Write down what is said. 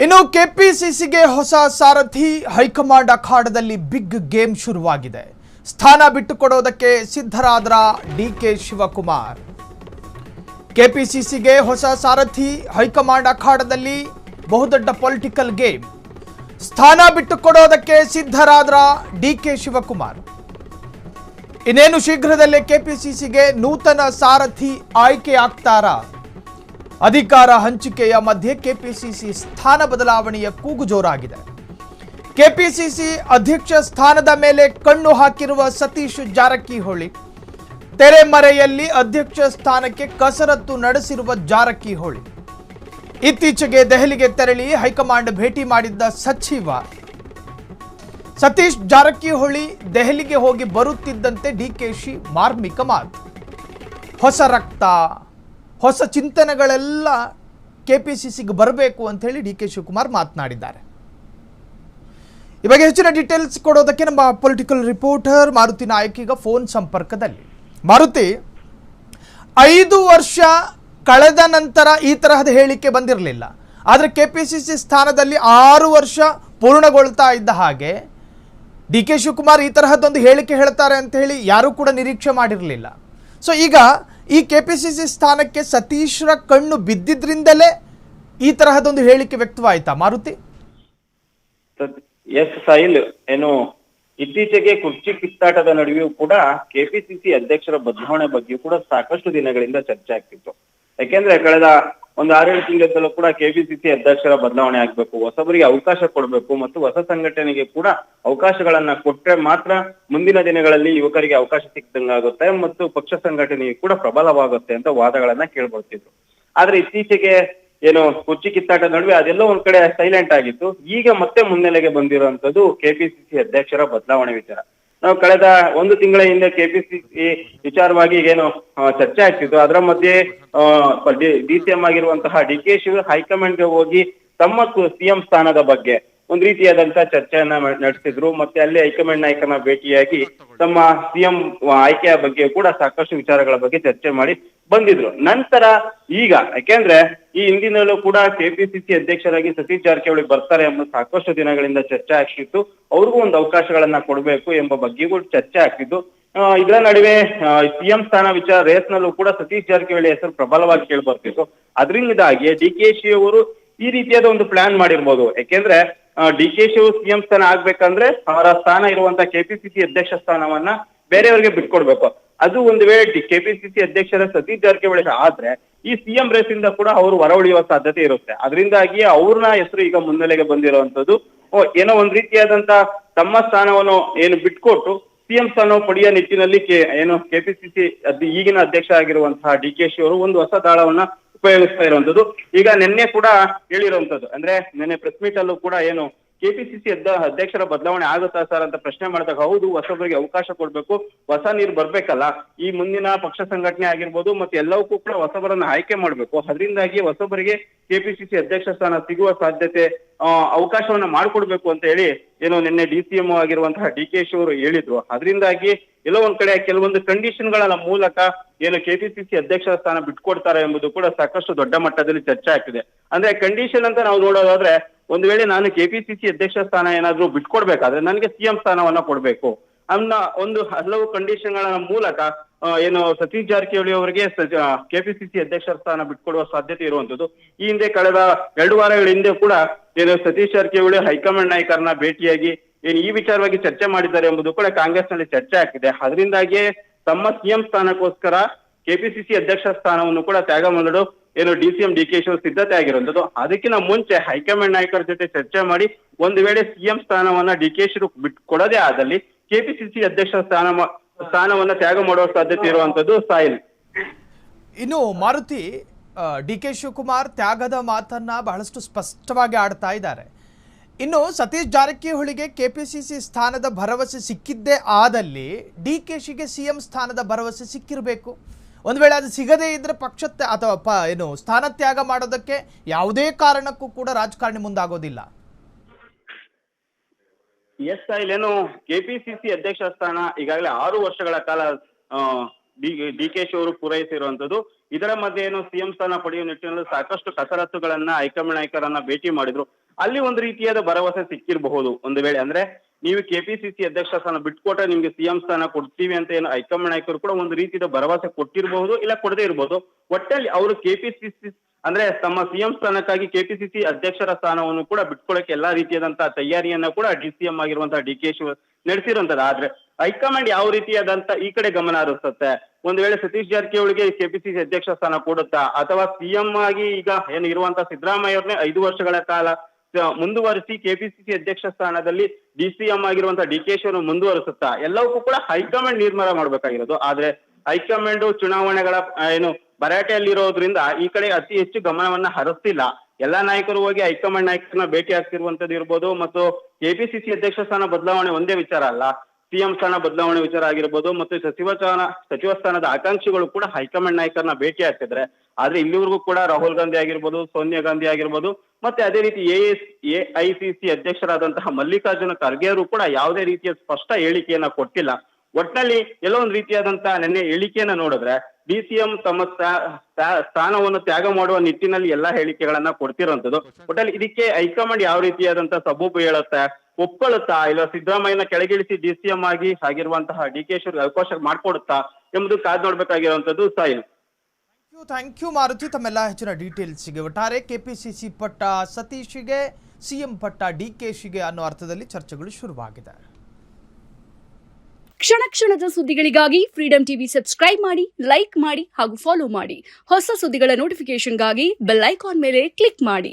ಇನ್ನು ಕೆಪಿಸಿಸಿಗೆ ಹೊಸ ಸಾರಥಿ high command ಅಖಾಡದಲ್ಲಿ big game ಶುರುವಾಗಿದೆ. ಸ್ಥಾನ ಬಿಟ್ಟುಕೊಡೋದಕ್ಕೆ ಸಿದ್ಧರಾದ್ರ ಡಿಕೆ ಶಿವಕುಮಾರ್. ಕೆಪಿಸಿಸಿಗೆ ಹೊಸ ಸಾರಥಿ ಹೈಕಮಾಂಡ್ ಅಖಾಡದಲ್ಲಿ ಬಹುದೊಡ್ಡ ಪೊಲಿಟಿಕಲ್ ಗೇಮ್. ಸ್ಥಾನ ಬಿಟ್ಟುಕೊಡೋದಕ್ಕೆ ಸಿದ್ಧರಾದ್ರ ಡಿಕೆ ಶಿವಕುಮಾರ್. ಇನ್ನೇನು ಶೀಘ್ರದಲ್ಲೇ ಕೆಪಿಸಿಸಿಗೆ ನೂತನ ಸಾರಥಿ ಆಯ್ಕೆ ಆಗ್ತಾರಾ? ಅಧಿಕಾರ ಹಂಚಿಕೆಯ ಮಧ್ಯೆ ಕೆಪಿಸಿಸಿ ಸ್ಥಾನ ಬದಲಾವಣೆಯ ಕೂಗು ಜೋರಾಗಿದೆ. ಕೆಪಿಸಿಸಿ ಅಧ್ಯಕ್ಷ ಸ್ಥಾನದ ಮೇಲೆ ಕಣ್ಣು ಹಾಕಿರುವ ಸತೀಶ್ ಜಾರಕಿಹೊಳಿ, ತೆರೆಮರೆಯಲ್ಲಿ ಅಧ್ಯಕ್ಷ ಸ್ಥಾನಕ್ಕೆ ಕಸರತ್ತು ನಡೆಸಿರುವ ಜಾರಕಿಹೊಳಿ, ಇತ್ತೀಚೆಗೆ ದೆಹಲಿಗೆ ತೆರಳಿ ಹೈಕಮಾಂಡ್ ಭೇಟಿ ಮಾಡಿದ್ದ ಸಚಿವ ಸತೀಶ್ ಜಾರಕಿಹೊಳಿ ದೆಹಲಿಗೆ ಹೋಗಿ ಬರುತ್ತಿದ್ದಂತೆ ಡಿಕೆಶಿ ಮಾರ್ಮಿಕ ಮಾತು. ಹೊಸ ರಕ್ತ, ಹೊಸ ಚಿಂತನೆಗಳೆಲ್ಲ ಕೆಪಿಸಿಸಿಗೆ ಬರಬೇಕು ಅಂತ ಹೇಳಿ ಡಿಕೆ ಶಿವಕುಮಾರ್ ಮಾತನಾಡಿದ್ದಾರೆ. ಈ ಬಗ್ಗೆ ಹೆಚ್ಚಿನ ಡೀಟೇಲ್ಸ್ ಕೊಡೋದಕ್ಕೆ ನಮ್ಮ ಪೊಲಿಟಿಕಲ್ ರಿಪೋರ್ಟರ್ ಮಾರುತಿ ನಾಯಕ್ ಈಗ ಫೋನ್ ಸಂಪರ್ಕದಲ್ಲಿ. ಮಾರುತಿ, 5 ವರ್ಷ ಕಳೆದ ನಂತರ ಈ ತರಹದ ಹೇಳಿಕೆ ಬಂದಿರಲಿಲ್ಲ. ಆದರೆ ಕೆಪಿಸಿಸಿ ಸ್ಥಾನದಲ್ಲಿ 6 ವರ್ಷ ಪೂರ್ಣಗೊಳ್ತಾ ಇದ್ದ ಹಾಗೆ ಡಿಕೆ ಶಿವಕುಮಾರ್ ಈ ತರಹದೊಂದು ಹೇಳಿಕೆ ಹೇಳ್ತಾರೆ ಅಂತ ಹೇಳಿ ಯಾರೂ ಕೂಡ ನಿರೀಕ್ಷೆ ಮಾಡಿರಲಿಲ್ಲ. ಸೊ ಈಗ ಈ ಕೆಪಿಸಿಸಿ ಸ್ಥಾನಕ್ಕೆ ಸತೀಶ್ರ ಕಣ್ಣು ಬಿದ್ದಿದ್ರಿಂದಲೇ ಈ ತರಹದೊಂದು ಹೇಳಿಕೆ ವ್ಯಕ್ತವಾಯ್ತಾ ಮಾರುತಿ? ಎಸ್ ಸಾಹಿಲ್, ಏನು ಇತ್ತೀಚೆಗೆ ಕುರ್ಚಿ ಕಿತ್ತಾಟದ ನಡುವೆಯೂ ಕೂಡ ಕೆಪಿಸಿಸಿ ಅಧ್ಯಕ್ಷರ ಬದಲಾವಣೆ ಬಗ್ಗೆಯೂ ಕೂಡ ಸಾಕಷ್ಟು ದಿನಗಳಿಂದ ಚರ್ಚೆ ಆಗ್ತಿತ್ತು. ಯಾಕೆಂದ್ರೆ ಕಳೆದ ಒಂದು 6-7 ತಿಂಗಳಿಂದಲೂ ಕೂಡ ಕೆಪಿಸಿಸಿ ಅಧ್ಯಕ್ಷರ ಬದಲಾವಣೆ ಆಗ್ಬೇಕು, ಹೊಸಬರಿಗೆ ಅವಕಾಶ ಕೊಡಬೇಕು ಮತ್ತು ಹೊಸ ಸಂಘಟನೆಗೆ ಕೂಡ ಅವಕಾಶಗಳನ್ನ ಕೊಟ್ರೆ ಮಾತ್ರ ಮುಂದಿನ ದಿನಗಳಲ್ಲಿ ಯುವಕರಿಗೆ ಅವಕಾಶ ಸಿಕ್ದಂಗಾಗುತ್ತೆ ಮತ್ತು ಪಕ್ಷ ಸಂಘಟನೆಗೆ ಕೂಡ ಪ್ರಬಲವಾಗುತ್ತೆ ಅಂತ ವಾದಗಳನ್ನ ಕೇಳ್ಕೊಳ್ತಿದ್ರು. ಆದ್ರೆ ಇತ್ತೀಚೆಗೆ ಏನು ಕುರ್ಚಿ ಕಿತ್ತಾಟ ನಡುವೆ ಅದೆಲ್ಲೋ ಒಂದ್ ಕಡೆ ಸೈಲೆಂಟ್ ಆಗಿತ್ತು. ಈಗ ಮತ್ತೆ ಮುನ್ನೆಲೆಗೆ ಬಂದಿರುವಂತದ್ದು ಕೆಪಿಸಿಸಿ ಅಧ್ಯಕ್ಷರ ಬದಲಾವಣೆ ವಿಚಾರ. ನಾವು ಕಳೆದ 1 ತಿಂಗಳ ಹಿಂದೆ ಕೆಪಿಸಿಸಿ ವಿಚಾರವಾಗಿ ಏನು ಚರ್ಚೆ ಆಗ್ತಿತ್ತು. ಅದರ ಮಧ್ಯೆ ಡಿಸಿಎಂ ಆಗಿರುವಂತಹ ಡಿಕೆಶಿ ಹೈಕಮಾಂಡ್ಗೆ ಹೋಗಿ ತಮ್ಮ ಸಿಎಂ ಸ್ಥಾನದ ಬಗ್ಗೆ ಒಂದ್ ರೀತಿಯಾದಂತಹ ಚರ್ಚೆಯನ್ನ ನಡೆಸಿದ್ರು. ಮತ್ತೆ ಅಲ್ಲಿ ಹೈಕಮಾಂಡ್ ನಾಯಕನ ಭೇಟಿಯಾಗಿ ತಮ್ಮ ಸಿಎಂ ಆಯ್ಕೆಯ ಬಗ್ಗೆ ಕೂಡ ಸಾಕಷ್ಟು ವಿಚಾರಗಳ ಬಗ್ಗೆ ಚರ್ಚೆ ಮಾಡಿ ಬಂದಿದ್ರು. ನಂತರ ಈಗ ಯಾಕೆಂದ್ರೆ ಈ ಹಿಂದಿನಲ್ಲೂ ಕೂಡ ಕೆಪಿಸಿಸಿ ಅಧ್ಯಕ್ಷರಾಗಿ ಸತೀಶ್ ಜಾರಕಿಹೊಳಿ ಬರ್ತಾರೆ ಎಂಬ ಸಾಕಷ್ಟು ದಿನಗಳಿಂದ ಚರ್ಚೆ ಆಗ್ತಿತ್ತು. ಅವ್ರಿಗೂ ಒಂದು ಅವಕಾಶಗಳನ್ನ ಕೊಡ್ಬೇಕು ಎಂಬ ಬಗ್ಗೆಗೂ ಚರ್ಚೆ ಆಗ್ತಿತ್ತು. ಇದರ ನಡುವೆ ಸಿಎಂ ಸ್ಥಾನ ವಿಚಾರ ರೇಸ್ನಲ್ಲೂ ಕೂಡ ಸತೀಶ್ ಜಾರಕಿಹೊಳಿ ಹೆಸರು ಪ್ರಬಲವಾಗಿ ಕೇಳಿ ಬರ್ತಿತ್ತು. ಅದರಿಂದಾಗಿ ಡಿಕೆಶಿ ಅವರು ಈ ರೀತಿಯಾದ ಒಂದು ಪ್ಲಾನ್ ಮಾಡಿರ್ಬೋದು. ಯಾಕೆಂದ್ರೆ ಡಿಕೆಶಿ ಅವರು ಸಿಎಂ ಸ್ಥಾನ ಆಗ್ಬೇಕಂದ್ರೆ ಅವರ ಸ್ಥಾನ ಇರುವಂತ ಕೆಪಿಸಿಸಿ ಅಧ್ಯಕ್ಷ ಸ್ಥಾನವನ್ನ ಬೇರೆಯವರಿಗೆ ಬಿಟ್ಕೊಡ್ಬೇಕು. ಅದು ಒಂದು ವೇಳೆ ಕೆಪಿಸಿಸಿ ಅಧ್ಯಕ್ಷರ ಸತೀಶ್ ಜಾರಕಿಹೊಳಿ ಆದ್ರೆ ಈ ಸಿಎಂ ರೇಸ್ ಇಂದ ಕೂಡ ಅವರು ಹೊರ ಉಳಿಯುವ ಸಾಧ್ಯತೆ ಇರುತ್ತೆ. ಅದರಿಂದಾಗಿ ಅವ್ರನ್ನ ಹೆಸರು ಈಗ ಮುನ್ನೆಲೆಗೆ ಬಂದಿರುವಂತದ್ದು. ಏನೋ ಒಂದ್ ರೀತಿಯಾದಂತ ತಮ್ಮ ಸ್ಥಾನವನ್ನು ಏನು ಬಿಟ್ಕೊಟ್ಟು ಸಿಎಂ ಸ್ಥಾನ ಪಡೆಯುವ ನಿಟ್ಟಿನಲ್ಲಿ ಏನು ಕೆಪಿಸಿಸಿ ಈಗಿನ ಅಧ್ಯಕ್ಷ ಆಗಿರುವಂತಹ ಡಿಕೆಶಿ ಅವರು ಒಂದು ಹೊಸ ದಾಳವನ್ನ ಉಪಯೋಗಿಸ್ತಾ ಇರುವಂತದ್ದು. ಈಗ ನಿನ್ನೆ ಕೂಡ ಹೇಳಿರುವಂತದ್ದು ಅಂದ್ರೆ ನಿನ್ನೆ ಪ್ರೆಸ್ ಮೀಟ್ ಅಲ್ಲೂ ಕೂಡ ಏನು ಕೆಪಿಸಿಸಿ ಅಧ್ಯಕ್ಷರ ಬದಲಾವಣೆ ಆಗುತ್ತಾ ಸರ್ ಅಂತ ಪ್ರಶ್ನೆ ಮಾಡಿದಾಗ ಹೌದು, ಹೊಸಬರಿಗೆ ಅವಕಾಶ ಕೊಡ್ಬೇಕು, ಹೊಸ ನೀರು ಬರ್ಬೇಕಲ್ಲ, ಈ ಮುಂದಿನ ಪಕ್ಷ ಸಂಘಟನೆ ಆಗಿರ್ಬೋದು ಮತ್ತೆ ಎಲ್ಲವಕ್ಕೂ ಕೂಡ ಹೊಸಬರನ್ನ ಆಯ್ಕೆ ಮಾಡ್ಬೇಕು. ಅದರಿಂದಾಗಿ ಹೊಸಬರಿಗೆ ಕೆಪಿಸಿಸಿ ಅಧ್ಯಕ್ಷ ಸ್ಥಾನ ಸಿಗುವ ಸಾಧ್ಯತೆ ಅವಕಾಶವನ್ನ ಮಾಡ್ಕೊಡ್ಬೇಕು ಅಂತ ಹೇಳಿ ಏನೋ ನಿನ್ನೆ ಡಿಸಿಎಂ ಆಗಿರುವಂತಹ ಡಿಕೆಶಿ ಅವರು ಹೇಳಿದ್ರು. ಅದರಿಂದಾಗಿ ಎಲ್ಲೋ ಒಂದ್ ಕಡೆ ಕೆಲವೊಂದು ಕಂಡೀಷನ್ಗಳ ಮೂಲಕ ಏನು ಕೆಪಿಸಿಸಿ ಅಧ್ಯಕ್ಷರ ಸ್ಥಾನ ಬಿಟ್ಕೊಡ್ತಾರೆ ಎಂಬುದು ಕೂಡ ಸಾಕಷ್ಟು ದೊಡ್ಡ ಮಟ್ಟದಲ್ಲಿ ಚರ್ಚೆ ಆಗ್ತಿದೆ. ಅಂದ್ರೆ ಕಂಡೀಷನ್ ಅಂತ ನಾವು ನೋಡೋದಾದ್ರೆ ಒಂದು ವೇಳೆ ನಾನು ಕೆಪಿಸಿಸಿ ಅಧ್ಯಕ್ಷ ಸ್ಥಾನ ಏನಾದ್ರೂ ಬಿಟ್ಕೊಡ್ಬೇಕಾದ್ರೆ ನನಗೆ ಸಿಎಂ ಸ್ಥಾನವನ್ನ ಕೊಡ್ಬೇಕು ಅನ್ನೋ ಒಂದು ಹಲವು ಕಂಡೀಷನ್ಗಳ ಮೂಲಕ ಏನು ಸತೀಶ್ ಜಾರಕಿಹೊಳಿ ಅವರಿಗೆ ಕೆಪಿಸಿಸಿ ಅಧ್ಯಕ್ಷರ ಸ್ಥಾನ ಬಿಟ್ಕೊಡುವ ಸಾಧ್ಯತೆ ಇರುವಂತದ್ದು. ಈ ಹಿಂದೆ ಕಳೆದ 2 ವಾರಗಳ ಹಿಂದೆ ಕೂಡ ಏನು ಸತೀಶ್ ಜಾರಕಿಹೊಳಿ ಹೈಕಮಾಂಡ್ ನಾಯಕರನ್ನ ಭೇಟಿಯಾಗಿ ಏನು ಈ ವಿಚಾರವಾಗಿ ಚರ್ಚೆ ಮಾಡಿದ್ದಾರೆ ಎಂಬುದು ಕೂಡ ಕಾಂಗ್ರೆಸ್ ನಲ್ಲಿ ಚರ್ಚೆ ಆಗ್ತಿದೆ. ಅದರಿಂದಾಗಿ ತಮ್ಮ ಸಿಎಂ ಸ್ಥಾನಕ್ಕೋಸ್ಕರ ಕೆಪಿಸಿಸಿ ಅಧ್ಯಕ್ಷ ಸ್ಥಾನವನ್ನು ಕೂಡ ತ್ಯಾಗ ಮಾಡಲು ಏನು ಡಿಸಿಎಂ ಡಿಕೆಶಿ ಅವರು ಸಿದ್ಧತೆ ಆಗಿರುವಂತದ್ದು. ಅದಕ್ಕಿಂತ ಮುಂಚೆ ಹೈಕಮಾಂಡ್ ನಾಯಕರ ಜೊತೆ ಚರ್ಚೆ ಮಾಡಿ ಒಂದು ವೇಳೆ ಸಿಎಂ ಸ್ಥಾನವನ್ನ ಡಿಕೆಶಿ ಬಿಟ್ಕೊಡೋದೇ ಆದಲ್ಲಿ ಕೆಪಿಸಿಸಿ ಅಧ್ಯಕ್ಷ ಸ್ಥಾನವನ್ನ ತ್ಯಾಗ ಮಾಡುವ ಸಾಧ್ಯತೆ ಇರುವಂತದ್ದು ಸಾಯಿಲ್. ಇನ್ನು ಮಾರುತಿ, ಡಿಕೆ ಶಿವಕುಮಾರ್ ತ್ಯಾಗದ ಮಾತನ್ನ ಬಹಳಷ್ಟು ಸ್ಪಷ್ಟವಾಗಿ ಆಡ್ತಾ ಇದ್ದಾರೆ. ಇನ್ನು ಸತೀಶ್ ಜಾರಕಿಹೊಳಿಗೆ ಕೆಪಿಸಿಸಿ ಸ್ಥಾನದ ಭರವಸೆ ಸಿಕ್ಕಿದ್ದೇ ಆದಲ್ಲಿ ಡಿಕೆಶಿಗೆ ಸಿಎಂ ಸ್ಥಾನದ ಭರವಸೆ ಸಿಕ್ಕಿರಬೇಕು. ಒಂದು ವೇಳೆ ಅದು ಸಿಗದೇ ಇದ್ರೆ ಪಕ್ಷ ಅಥವಾ ಏನು ಸ್ಥಾನ ತ್ಯಾಗ ಮಾಡೋದಕ್ಕೆ ಯಾವುದೇ ಕಾರಣಕ್ಕೂ ಕೂಡ ರಾಜಕಾರಣಿ ಮುಂದಾಗೋದಿಲ್ಲ. ಎಸ್ ಸಾಯಿಲ್, ಏನು ಕೆಪಿಸಿಸಿ ಅಧ್ಯಕ್ಷ ಸ್ಥಾನ ಈಗಾಗಲೇ 6 ವರ್ಷಗಳ ಕಾಲ ಡಿಕೆಶಿ ಅವರು ಪೂರೈಸಿರುವಂತದ್ದು. ಇದರ ಮಧ್ಯೆ ಏನು ಸಿಎಂ ಸ್ಥಾನ ಪಡೆಯುವ ನಿಟ್ಟಿನಲ್ಲಿ ಸಾಕಷ್ಟು ಕಸರತ್ತುಗಳನ್ನ ಹೈಕಮಾಂಡ್ ನಾಯಕರನ್ನ ಭೇಟಿ ಮಾಡಿದ್ರು. ಅಲ್ಲಿ ಒಂದು ರೀತಿಯಾದ ಭರವಸೆ ಸಿಕ್ಕಿರಬಹುದು. ಒಂದು ವೇಳೆ ಅಂದ್ರೆ ನೀವು ಕೆಪಿಸಿಸಿ ಅಧ್ಯಕ್ಷ ಸ್ಥಾನ ಬಿಟ್ಕೊಟ್ರೆ ನಿಮ್ಗೆ ಸಿಎಂ ಸ್ಥಾನ ಕೊಡ್ತೀವಿ ಅಂತ ಏನು ಹೈಕಮಾಂಡ್ ನಾಯಕರು ಕೂಡ ಒಂದು ರೀತಿಯ ಭರವಸೆ ಕೊಟ್ಟಿರಬಹುದು, ಇಲ್ಲ ಕೊಡದೇ ಇರಬಹುದು. ಒಟ್ಟಲ್ಲಿ ಅವರು ಕೆಪಿಸಿಸಿ ಅಂದ್ರೆ ತಮ್ಮ ಸಿಎಂ ಸ್ಥಾನಕ್ಕಾಗಿ ಕೆಪಿಸಿಸಿ ಅಧ್ಯಕ್ಷರ ಸ್ಥಾನವನ್ನು ಕೂಡ ಬಿಟ್ಕೊಳ್ಳಕ್ಕೆ ಎಲ್ಲಾ ರೀತಿಯಾದಂತಹ ತಯಾರಿಯನ್ನ ಕೂಡ ಡಿಸಿಎಂ ಆಗಿರುವಂತಹ ಡಿ.ಕೆ. ಶಿವ ನಡೆಸಿರುವಂತದ್ದು. ಆದ್ರೆ ಹೈಕಮಾಂಡ್ ಯಾವ ರೀತಿಯಾದಂತ ಈ ಕಡೆ ಗಮನ ಹರಿಸುತ್ತೆ, ಒಂದು ವೇಳೆ ಸತೀಶ್ ಜಾರಕಿಹೊಳಿಗೆ ಕೆಪಿಸಿಸಿ ಅಧ್ಯಕ್ಷ ಸ್ಥಾನ ಕೊಡುತ್ತಾ, ಅಥವಾ ಸಿಎಂ ಆಗಿ ಈಗ ಏನು ಇರುವಂತಹ ಸಿದ್ದರಾಮಯ್ಯ ಅವ್ರನ್ನೇ 5 ವರ್ಷಗಳ ಕಾಲ ಮುಂದುವರಿಸಿ ಕೆಪಿಸಿಸಿ ಅಧ್ಯಕ್ಷ ಸ್ಥಾನದಲ್ಲಿ ಡಿಸಿಎಂ ಆಗಿರುವಂತಹ ಡಿ.ಕೆ. ಶಿವನು ಮುಂದುವರಿಸುತ್ತಾ, ಎಲ್ಲವಕ್ಕೂ ಕೂಡ ಹೈಕಮಾಂಡ್ ನಿರ್ಧಾರ ಮಾಡ್ಬೇಕಾಗಿರೋದು. ಆದ್ರೆ ಹೈಕಮಾಂಡ್ ಚುನಾವಣೆಗಳ ಏನು ಭರಾಟೆಯಲ್ಲಿರೋದ್ರಿಂದ ಈ ಕಡೆ ಅತಿ ಹೆಚ್ಚು ಗಮನವನ್ನ ಹರಿಸ್ತಿಲ್ಲ. ಎಲ್ಲಾ ನಾಯಕರು ಹೋಗಿ ಹೈಕಮಾಂಡ್ ನಾಯಕರನ್ನ ಭೇಟಿ ಆಗ್ತಿರುವಂತದ್ದು ಇರ್ಬೋದು, ಮತ್ತು ಕೆಪಿಸಿಸಿ ಅಧ್ಯಕ್ಷ ಸ್ಥಾನ ಬದಲಾವಣೆ ಒಂದೇ ವಿಚಾರ ಅಲ್ಲ, ಸಿಎಂ ಸ್ಥಾನ ಬದಲಾವಣೆ ವಿಚಾರ ಆಗಿರ್ಬೋದು, ಮತ್ತು ಸಚಿವ ಸ್ಥಾನದ ಆಕಾಂಕ್ಷಿಗಳು ಕೂಡ ಹೈಕಮಾಂಡ್ ನಾಯಕರನ್ನ ಭೇಟಿ ಆಗ್ತಿದ್ರೆ. ಆದ್ರೆ ಇಲ್ಲಿವರೆಗೂ ಕೂಡ ರಾಹುಲ್ ಗಾಂಧಿ ಆಗಿರ್ಬೋದು, ಸೋನಿಯಾ ಗಾಂಧಿ ಆಗಿರ್ಬೋದು, ಮತ್ತೆ ಅದೇ ರೀತಿ ಎಐಸಿಸಿ ಅಧ್ಯಕ್ಷರಾದಂತಹ ಮಲ್ಲಿಕಾರ್ಜುನ ಖರ್ಗೆ ಅವರು ಕೂಡ ಯಾವುದೇ ರೀತಿಯ ಸ್ಪಷ್ಟ ಹೇಳಿಕೆಯನ್ನ ಕೊಟ್ಟಿಲ್ಲ. ಒಟ್ಟಿನಲ್ಲಿ ಎಲ್ಲೋ ಒಂದು ರೀತಿಯಾದಂತಹ ನಿನ್ನೆ ಹೇಳಿಕೆಯನ್ನ ನೋಡಿದ್ರೆ ಡಿಸಿಎಂ ತಮ್ಮ ಸ್ಥಾನವನ್ನು ತ್ಯಾಗ ಮಾಡುವ ನಿಟ್ಟಿನಲ್ಲಿ ಎಲ್ಲಾ ಹೇಳಿಕೆಗಳನ್ನ ಕೊಡ್ತಿರುವಂತದ್ದು. ಒಟ್ಟಲ್ಲಿ ಇದಕ್ಕೆ ಹೈಕಮಾಂಡ್ ಯಾವ ರೀತಿಯಾದಂತಹ ಸಬೂಬು ಹೇಳುತ್ತೆ, ಒಪ್ಕೊಳ್ಳುತ್ತಾ, ಇಲ್ಲ ಸಿದ್ದರಾಮಯ್ಯನ ಕೆಳಗಿಳಿಸಿ ಡಿಸಿಎಂ ಆಗಿರುವಂತಹ ಡಿ.ಕೆ. ಶಿವರಿಗೆ ಅವಕಾಶ ಮಾಡ್ಕೊಡುತ್ತಾ ಎಂಬುದು ಕಾದ್ ನೋಡ್ಬೇಕಾಗಿರುವಂತದ್ದು. ಸಾಯಿಲ್, ಥ್ಯಾಂಕ್ ಯು ಮಾರುತಿ, ತಮ್ಮೆಲ್ಲ ಹೆಚ್ಚಿನ ಡೀಟೇಲ್ಸ್ಗೆ. ಒಟ್ಟಾರೆ ಕೆಪಿಸಿಸಿ ಪಟ್ಟ ಸತೀಶ್ಗೆ, ಸಿಎಂ ಪಟ್ಟ ಡಿ.ಕೆ.ಶಿಗೆ ಅನ್ನೋ ಅರ್ಥದಲ್ಲಿ ಚರ್ಚೆಗಳು ಶುರುವಾಗಿದೆ. ಕ್ಷಣ ಕ್ಷಣದ ಸುದ್ದಿಗಳಿಗಾಗಿ ಫ್ರೀಡಂ ಟಿವಿ ಸಬ್ಸ್ಕ್ರೈಬ್ ಮಾಡಿ, ಲೈಕ್ ಮಾಡಿ ಹಾಗೂ ಫಾಲೋ ಮಾಡಿ. ಹೊಸ ಸುದ್ದಿಗಳ ನೋಟಿಫಿಕೇಶನ್ಗಾಗಿ ಬೆಲ್ ಐಕಾನ್ ಮೇಲೆ ಕ್ಲಿಕ್ ಮಾಡಿ.